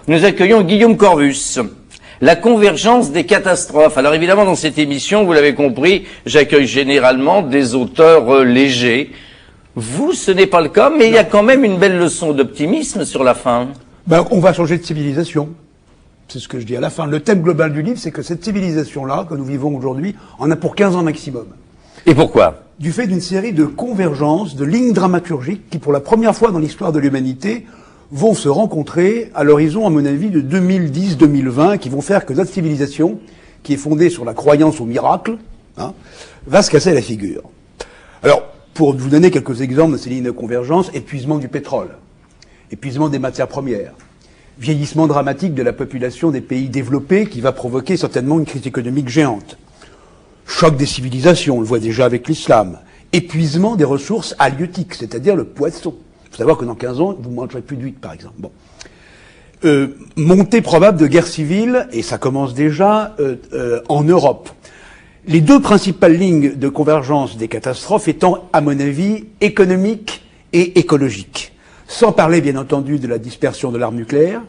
nous accueillons Guillaume Corvus. La convergence des catastrophes. Alors évidemment, dans cette émission, vous l'avez compris, j'accueille généralement des auteurs légers. Vous, ce n'est pas le cas, mais il y a quand même une belle leçon d'optimisme sur la fin. On va changer de civilisation. C'est ce que je dis à la fin. Le thème global du livre, c'est que cette civilisation-là, que nous vivons aujourd'hui, en a pour 15 ans maximum. Et pourquoi? Du fait d'une série de convergences, de lignes dramaturgiques qui, pour la première fois dans l'histoire de l'humanité, vont se rencontrer à l'horizon, à mon avis, de 2010-2020, qui vont faire que notre civilisation, qui est fondée sur la croyance au miracle, va se casser la figure. Alors, pour vous donner quelques exemples de ces lignes de convergence, épuisement du pétrole, épuisement des matières premières, vieillissement dramatique de la population des pays développés qui va provoquer certainement une crise économique géante, choc des civilisations, on le voit déjà avec l'islam, épuisement des ressources halieutiques, c'est-à-dire le poisson. Il faut savoir que dans 15 ans, vous ne mangerez plus d'huîtres, par exemple. Montée probable de guerre civile, et ça commence déjà en Europe. Les deux principales lignes de convergence des catastrophes étant, à mon avis, économiques et écologiques. Sans parler, bien entendu, de la dispersion de l'arme nucléaire,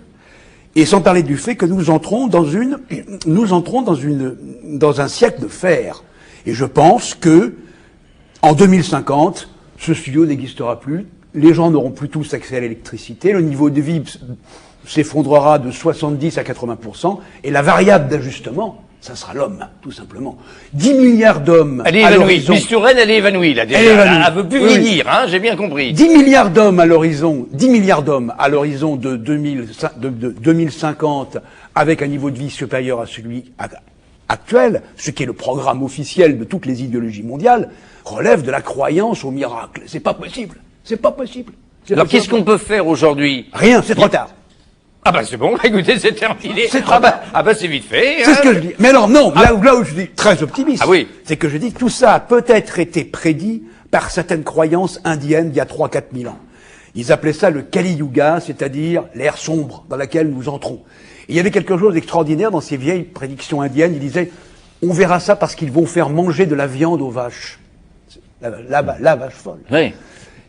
et sans parler du fait que nous entrons dans un siècle de fer. Et je pense que, en 2050, ce studio n'existera plus, les gens n'auront plus tous accès à l'électricité, le niveau de vie s'effondrera de 70 à 80%, et la variable d'ajustement, ça sera l'homme, tout simplement. 10 milliards d'hommes. Elle est évanouie. Miss Touraine, elle est évanouie, là, déjà. Elle veut plus vieillir, hein, j'ai bien compris. 10 milliards d'hommes à l'horizon, 10 milliards d'hommes à l'horizon de 2050, avec un niveau de vie supérieur à celui actuel, ce qui est le programme officiel de toutes les idéologies mondiales, relève de la croyance au miracle. C'est pas possible. C'est pas possible. Alors, qu'est-ce qu'on peut faire aujourd'hui? Rien, c'est trop tard. Ah bah c'est bon, écoutez, c'est terminé. C'est trop tard. C'est vite fait. C'est ce que je dis. Mais alors non, là où je dis très optimiste, c'est que je dis que tout ça a peut-être été prédit par certaines croyances indiennes d'il y a 3-4 000 ans. Ils appelaient ça le Kali Yuga, c'est-à-dire l'ère sombre dans laquelle nous entrons. Et il y avait quelque chose d'extraordinaire dans ces vieilles prédictions indiennes. Ils disaient, on verra ça parce qu'ils vont faire manger de la viande aux vaches. La vache folle. Oui.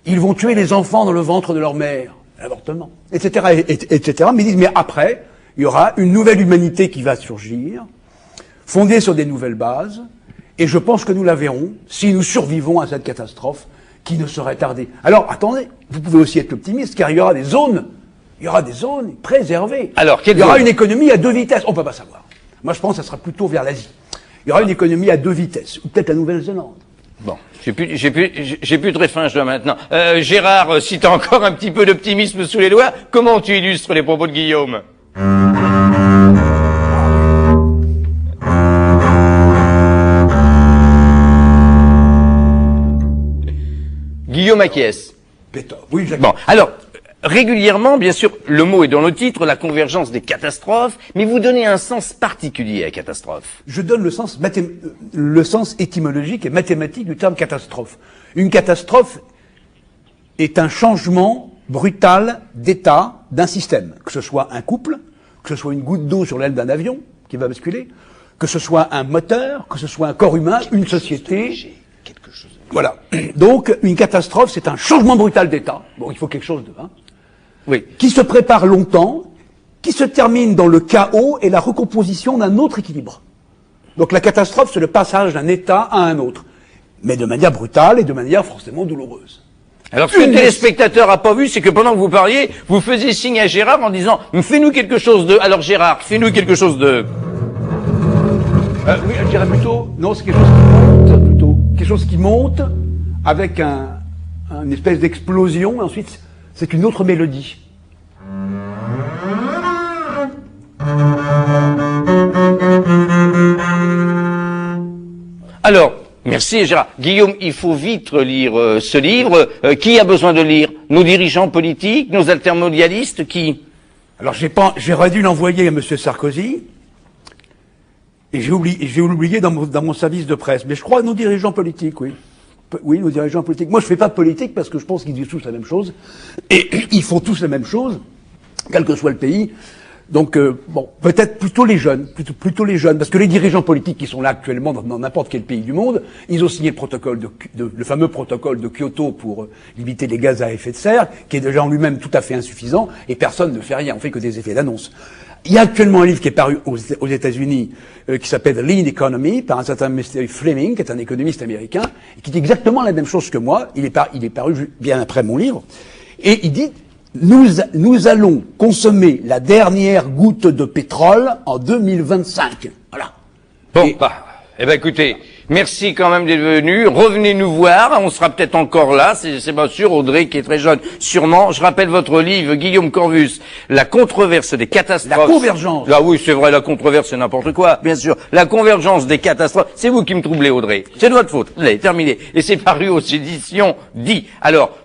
Ils vont tuer les enfants dans le ventre de leur mère. L'avortement, etc., etc. Mais ils disent, mais après, il y aura une nouvelle humanité qui va surgir, fondée sur des nouvelles bases, et je pense que nous la verrons si nous survivons à cette catastrophe qui ne saurait tarder. Alors, attendez, vous pouvez aussi être optimiste, car il y aura des zones préservées. Alors, il y aura une économie à 2 vitesses, on peut pas savoir. Moi, je pense que ça sera plutôt vers l'Asie. Il y aura une économie à 2 vitesses, ou peut-être la Nouvelle-Zélande. Bon, j'ai plus très faim, je dois maintenant. Gérard, si t'as encore un petit peu d'optimisme sous les doigts, comment tu illustres les propos de Guillaume? Guillaume acquiesce. Oui, j'acquiesce. Bon, alors, régulièrement, bien sûr, le mot est dans le titre, la convergence des catastrophes, mais vous donnez un sens particulier à la catastrophe. Je donne le sens étymologique et mathématique du terme catastrophe. Une catastrophe est un changement brutal d'état d'un système, que ce soit un couple, que ce soit une goutte d'eau sur l'aile d'un avion qui va basculer, que ce soit un moteur, que ce soit un corps humain, une société. Voilà. Donc, une catastrophe, c'est un changement brutal d'état. Bon, il faut quelque chose de... Oui. Qui se prépare longtemps, qui se termine dans le chaos et la recomposition d'un autre équilibre. Donc la catastrophe, c'est le passage d'un état à un autre, mais de manière brutale et de manière forcément douloureuse. Alors ce que le téléspectateur a pas vu, c'est que pendant que vous parliez, vous faisiez signe à Gérard en disant « Fais-nous quelque chose de... » Alors Gérard, fais-nous quelque chose de... Oui, je dirais plutôt... Non, c'est quelque chose qui monte, plutôt. Quelque chose qui monte avec une espèce d'explosion, et ensuite... c'est une autre mélodie. Alors, merci Gérard. Guillaume, il faut vite lire ce livre. Qui a besoin de lire? Nos dirigeants politiques, nos altermondialistes, qui? Alors j'aurais dû l'envoyer à M. Sarkozy, et j'ai oublié dans mon service de presse. Mais je crois à nos dirigeants politiques, oui. Oui, nos dirigeants politiques. Moi, je fais pas de politique parce que je pense qu'ils disent tous la même chose. Et ils font tous la même chose, quel que soit le pays. Donc bon, peut-être plutôt les jeunes, plutôt les jeunes, parce que les dirigeants politiques qui sont là actuellement dans n'importe quel pays du monde, ils ont signé le protocole le fameux protocole de Kyoto pour limiter les gaz à effet de serre, qui est déjà en lui-même tout à fait insuffisant, et personne ne fait rien, on fait que des effets d'annonce. Il y a actuellement un livre qui est paru aux États-Unis qui s'appelle The Lean Economy par un certain Mr. Fleming, qui est un économiste américain, et qui dit exactement la même chose que moi. Il est paru bien après mon livre, et il dit nous allons consommer la dernière goutte de pétrole en 2025. Voilà. Bon, eh ben écoutez, merci quand même d'être venu. Revenez nous voir, on sera peut-être encore là, c'est pas sûr. Audrey qui est très jeune, sûrement. Je rappelle votre livre, Guillaume Corvus, La controverse des catastrophes. La convergence. Ah oui, c'est vrai, la controverse c'est n'importe quoi, bien sûr. La convergence des catastrophes, c'est vous qui me troublez, Audrey. C'est de votre faute. Allez, terminé. Et c'est paru aux éditions dit. Alors,